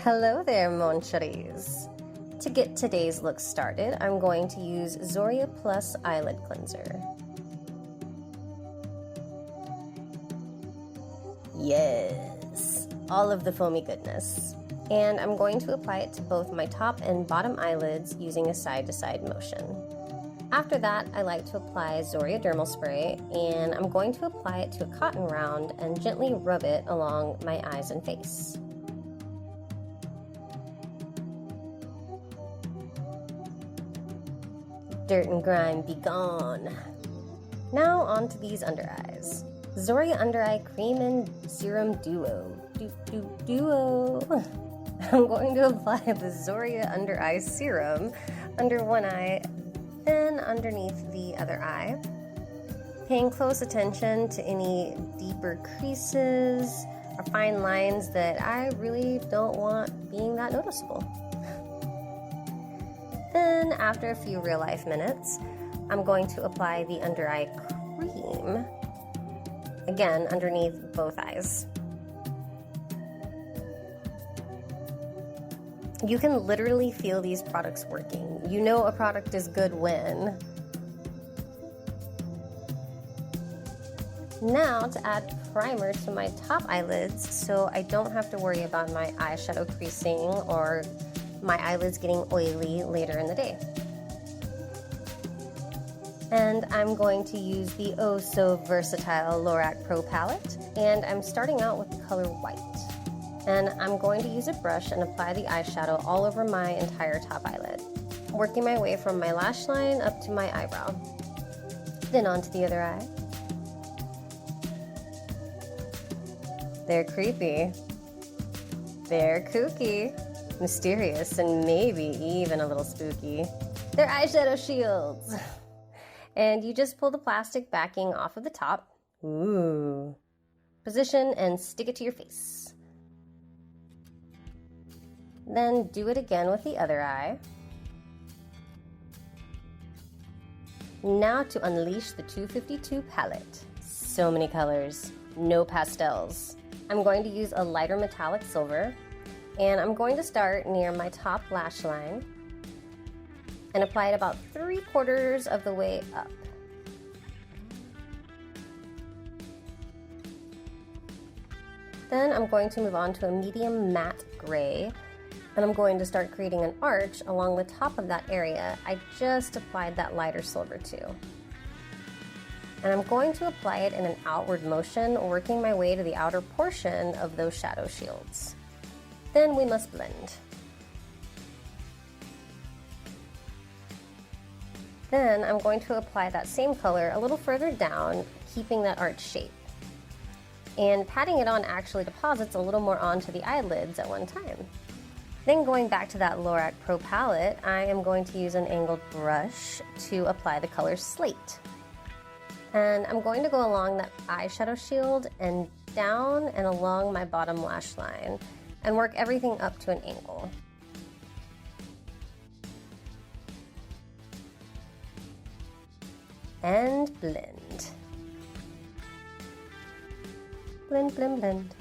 Hello there, mon cheries. To get today's look started, I'm going to use Zoria Plus Eyelid Cleanser. Yes, all of the foamy goodness. And I'm going to apply it to both my top and bottom eyelids using a side-to-side motion. After that, I like to apply Zoria Dermal Spray, and I'm going to apply it to a cotton round and gently rub it along my eyes and face. Dirt and grime be gone. Now on to these under eyes. Zoria Under Eye Cream and Serum Duo. Duo. I'm going to apply the Zoria Under Eye Serum under one eye, then underneath the other eye. Paying close attention to any deeper creases or fine lines that I really don't want being that noticeable. Then, after a few real life minutes, I'm going to apply the under eye cream, again underneath both eyes. You can literally feel these products working. You know a product is good when. Now to add primer to my top eyelids so I don't have to worry about my eyeshadow creasing or my eyelids getting oily later in the day. And I'm going to use the oh so versatile Lorac Pro Palette, and I'm starting out with the color white. And I'm going to use a brush and apply the eyeshadow all over my entire top eyelid, working my way from my lash line up to my eyebrow. Then onto the other eye. They're creepy. They're kooky. Mysterious, and maybe even a little spooky. They're eyeshadow shields. And you just pull the plastic backing off of the top. Ooh. Position and stick it to your face. Then do it again with the other eye. Now to unleash the 252 palette. So many colors, no pastels. I'm going to use a lighter metallic silver, and I'm going to start near my top lash line and apply it about 3/4 of the way up. Then I'm going to move on to a medium matte gray, and I'm going to start creating an arch along the top of that area I just applied that lighter silver to. And I'm going to apply it in an outward motion, working my way to the outer portion of those shadow shields. Then we must blend. Then I'm going to apply that same color a little further down, keeping that arch shape. And patting it on actually deposits a little more onto the eyelids at one time. Then going back to that Lorac Pro Palette, I am going to use an angled brush to apply the color Slate. And I'm going to go along that eyeshadow shield and down and along my bottom lash line, and work everything up to an angle. And blend. Blend, blend, blend.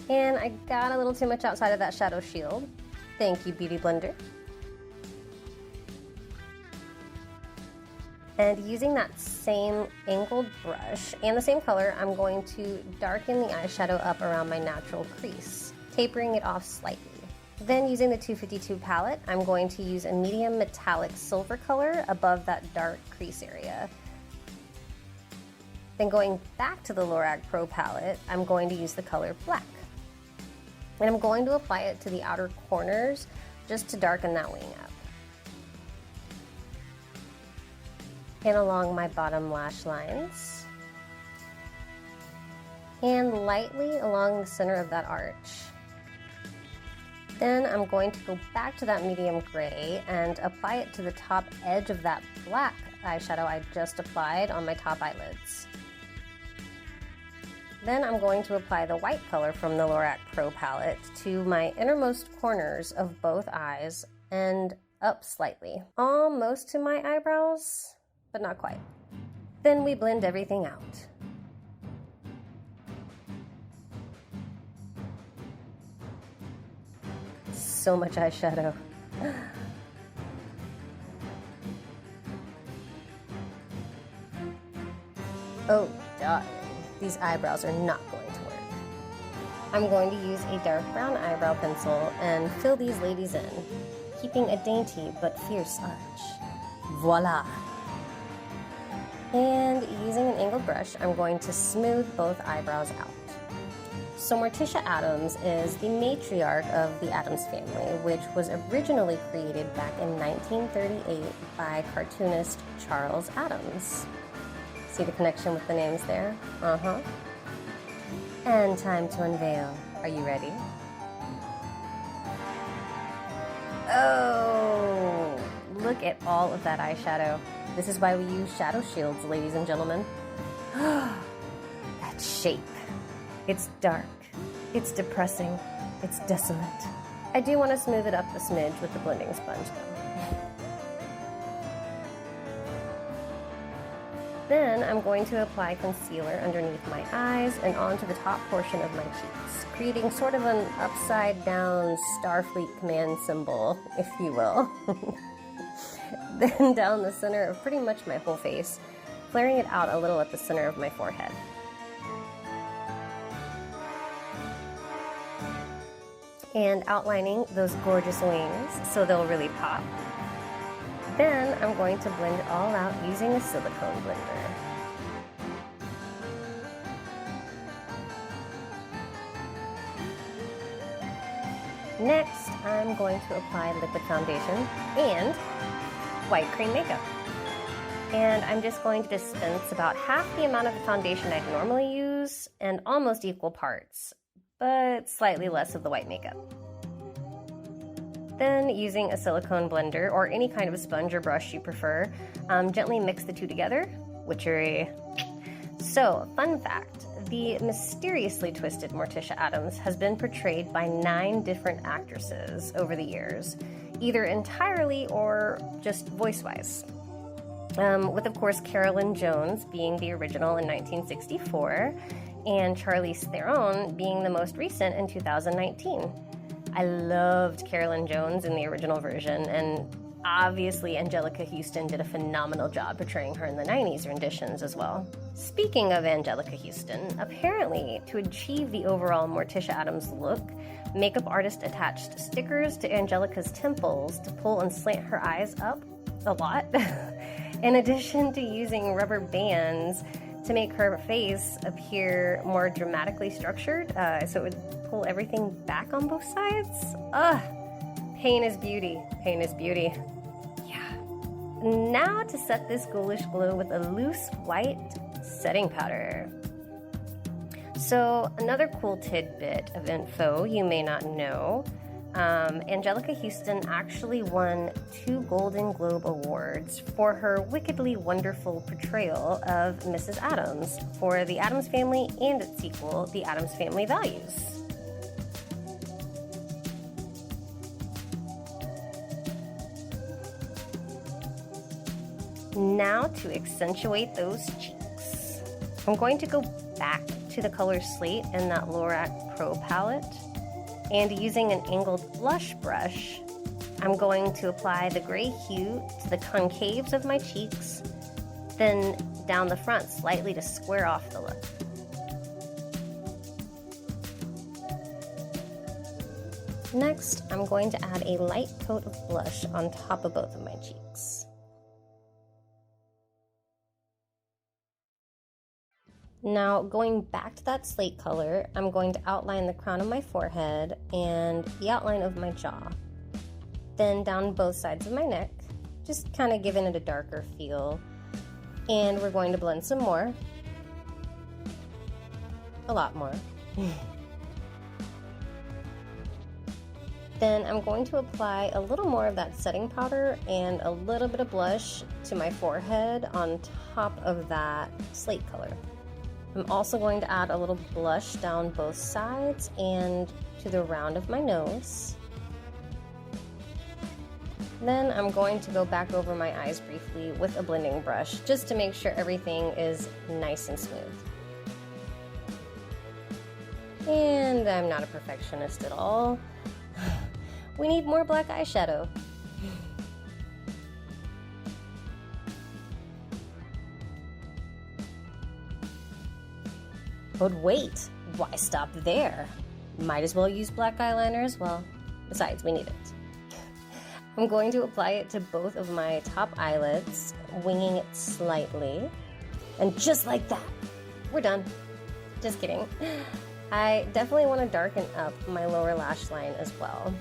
And I got a little too much outside of that shadow shield. Thank you, Beauty Blender. And using that same angled brush and the same color, I'm going to darken the eyeshadow up around my natural crease, tapering it off slightly. Then using the 252 palette, I'm going to use a medium metallic silver color above that dark crease area. Then going back to the Lorac Pro palette, I'm going to use the color black. And I'm going to apply it to the outer corners just to darken that wing up. And along my bottom lash lines. And lightly along the center of that arch. Then I'm going to go back to that medium gray and apply it to the top edge of that black eyeshadow I just applied on my top eyelids. Then I'm going to apply the white color from the Lorac Pro palette to my innermost corners of both eyes and up slightly, almost to my eyebrows, but not quite. Then we blend everything out. so much eyeshadow. Oh, darling. These eyebrows are not going to work. I'm going to use a dark brown eyebrow pencil and fill these ladies in, keeping a dainty but fierce arch. Voila! And using an angled brush, I'm going to smooth both eyebrows out. So Morticia Addams is the matriarch of the Addams family, which was originally created back in 1938 by cartoonist Charles Addams. See the connection with the names there? Uh-huh. And time to unveil. Are you ready? Oh, look at all of that eyeshadow. This is why we use shadow shields, ladies and gentlemen. That shape. It's dark. It's depressing. It's desolate. I do want to smooth it up a smidge with the blending sponge, though. Then I'm going to apply concealer underneath my eyes and onto the top portion of my cheeks, creating sort of an upside-down Starfleet command symbol, if you will. Then down the center of pretty much my whole face, flaring it out a little at the center of my forehead. And outlining those gorgeous wings so they'll really pop. Then I'm going to blend it all out using a silicone blender. Next, I'm going to apply liquid foundation and white cream makeup. And I'm just going to dispense about half the amount of the foundation I'd normally use and almost equal parts, but slightly less of the white makeup. Then, using a silicone blender or any kind of sponge or brush you prefer, gently mix the two together. Witchery. So, fun fact, the mysteriously twisted Morticia Addams has been portrayed by 9 different actresses over the years, either entirely or just voice-wise. With, of course, Carolyn Jones being the original in 1964, and Charlize Theron being the most recent in 2019. I loved Carolyn Jones in the original version, and obviously Angelica Houston did a phenomenal job portraying her in the 90s renditions as well. Speaking of Angelica Houston, apparently to achieve the overall Morticia Addams look, makeup artist attached stickers to Angelica's temples to pull and slant her eyes up a lot, in addition to using rubber bands to make her face appear more dramatically structured, so it would pull everything back on both sides. Ugh, pain is beauty. Pain is beauty. Yeah. Now to set this ghoulish glow with a loose white setting powder. So another cool tidbit of info you may not know, Angelica Houston actually won 2 Golden Globe Awards for her wickedly wonderful portrayal of Mrs. Addams for The Addams Family and its sequel, The Addams Family Values. Now to accentuate those cheeks, I'm going to go back to the color Slate in that Lorac Pro palette, and using an angled blush brush, I'm going to apply the gray hue to the concaves of my cheeks, then down the front slightly to square off the look. Next, I'm going to add a light coat of blush on top of both of my cheeks. Now, going back to that slate color, I'm going to outline the crown of my forehead and the outline of my jaw. Then down both sides of my neck, just kind of giving it a darker feel. And we're going to blend some more. A lot more. Then I'm going to apply a little more of that setting powder and a little bit of blush to my forehead on top of that slate color. I'm also going to add a little blush down both sides and to the round of my nose. Then I'm going to go back over my eyes briefly with a blending brush just to make sure everything is nice and smooth. And I'm not a perfectionist at all. We need more black eyeshadow. But wait, why stop there? Might as well use black eyeliner as well. Besides, we need it. I'm going to apply it to both of my top eyelids, winging it slightly. And just like that, we're done. Just kidding. I definitely want to darken up my lower lash line as well.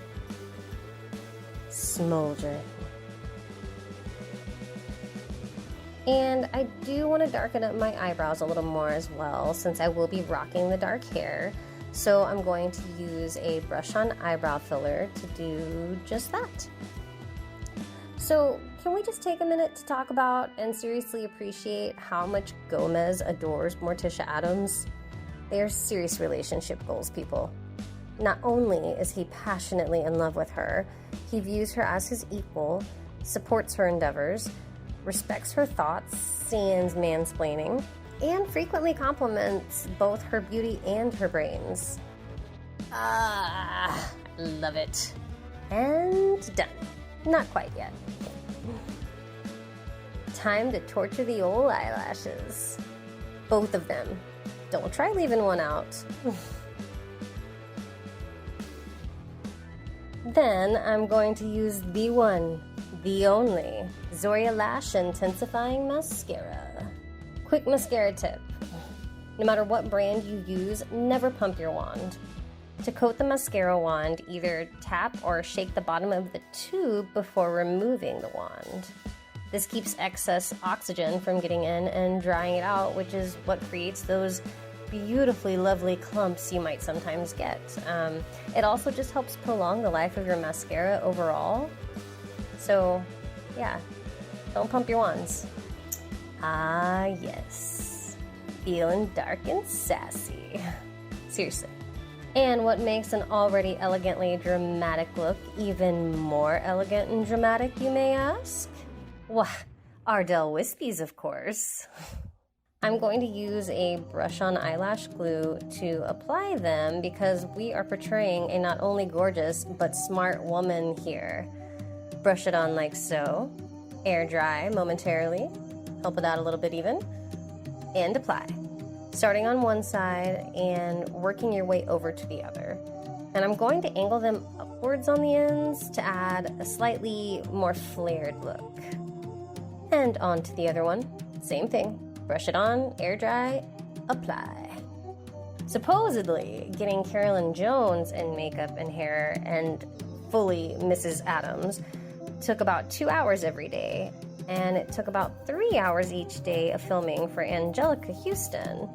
Smolder. And I do want to darken up my eyebrows a little more as well, since I will be rocking the dark hair. So I'm going to use a brush-on eyebrow filler to do just that. So can we just take a minute to talk about and seriously appreciate how much Gomez adores Morticia Addams? They are serious relationship goals, people. Not only is he passionately in love with her, he views her as his equal, supports her endeavors, respects her thoughts, sans mansplaining, and frequently compliments both her beauty and her brains. Ah, love it. And done. Not quite yet. Time to torture the old eyelashes. Both of them. Don't try leaving one out. Then I'm going to use the one, the only, Zoria Lash Intensifying Mascara. Quick mascara tip. No matter what brand you use, never pump your wand. To coat the mascara wand, either tap or shake the bottom of the tube before removing the wand. This keeps excess oxygen from getting in and drying it out, which is what creates those beautifully lovely clumps you might sometimes get. It also just helps prolong the life of your mascara overall. So, yeah, don't pump your wands. Ah, yes. Feeling dark and sassy. Seriously. And what makes an already elegantly dramatic look even more elegant and dramatic, you may ask? Why, Ardell Wispies, of course. I'm going to use a brush-on eyelash glue to apply them because we are portraying a not only gorgeous but smart woman here. Brush it on like so, air dry momentarily, help it out a little bit even, and apply. Starting on one side and working your way over to the other. And I'm going to angle them upwards on the ends to add a slightly more flared look. And on to the other one, same thing. Brush it on, air dry, apply. Supposedly, getting Carolyn Jones in makeup and hair and fully Mrs. Addams took about 2 hours every day, and it took about 3 hours each day of filming for Angelica Houston.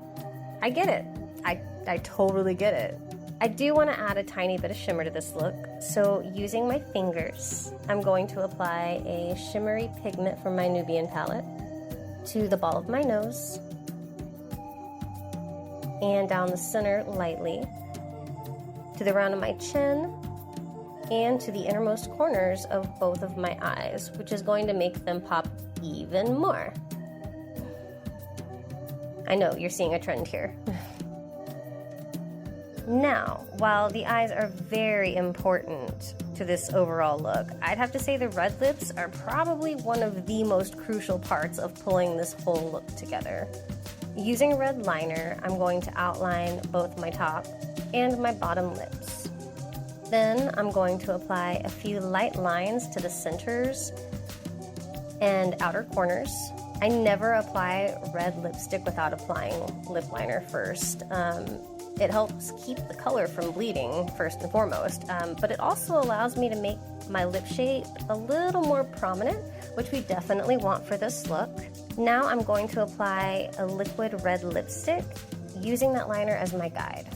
I get it. I totally get it. I do want to add a tiny bit of shimmer to this look, so using my fingers, I'm going to apply a shimmery pigment from my Nubian palette to the ball of my nose and down the center lightly, to the round of my chin, and to the innermost corners of both of my eyes, which is going to make them pop even more. I know, you're seeing a trend here. Now, while the eyes are very important to this overall look, I'd have to say the red lips are probably one of the most crucial parts of pulling this whole look together. Using a red liner, I'm going to outline both my top and my bottom lips. Then I'm going to apply a few light lines to the centers and outer corners. I never apply red lipstick without applying lip liner first. It helps keep the color from bleeding, first and foremost, but it also allows me to make my lip shape a little more prominent, which we definitely want for this look. Now I'm going to apply a liquid red lipstick, using that liner as my guide.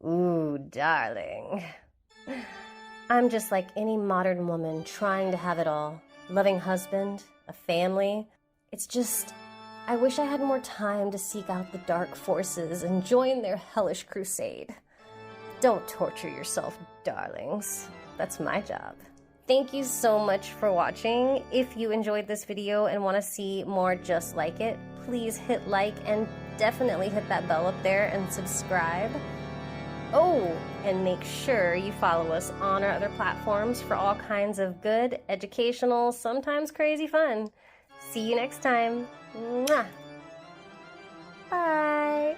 Ooh, darling. I'm just like any modern woman trying to have it all. Loving husband, a family. It's just, I wish I had more time to seek out the dark forces and join their hellish crusade. Don't torture yourself, darlings. That's my job. Thank you so much for watching. If you enjoyed this video and want to see more just like it, please hit like and definitely hit that bell up there and subscribe. Oh, and make sure you follow us on our other platforms for all kinds of good, educational, sometimes crazy fun. See you next time. Mwah. Bye.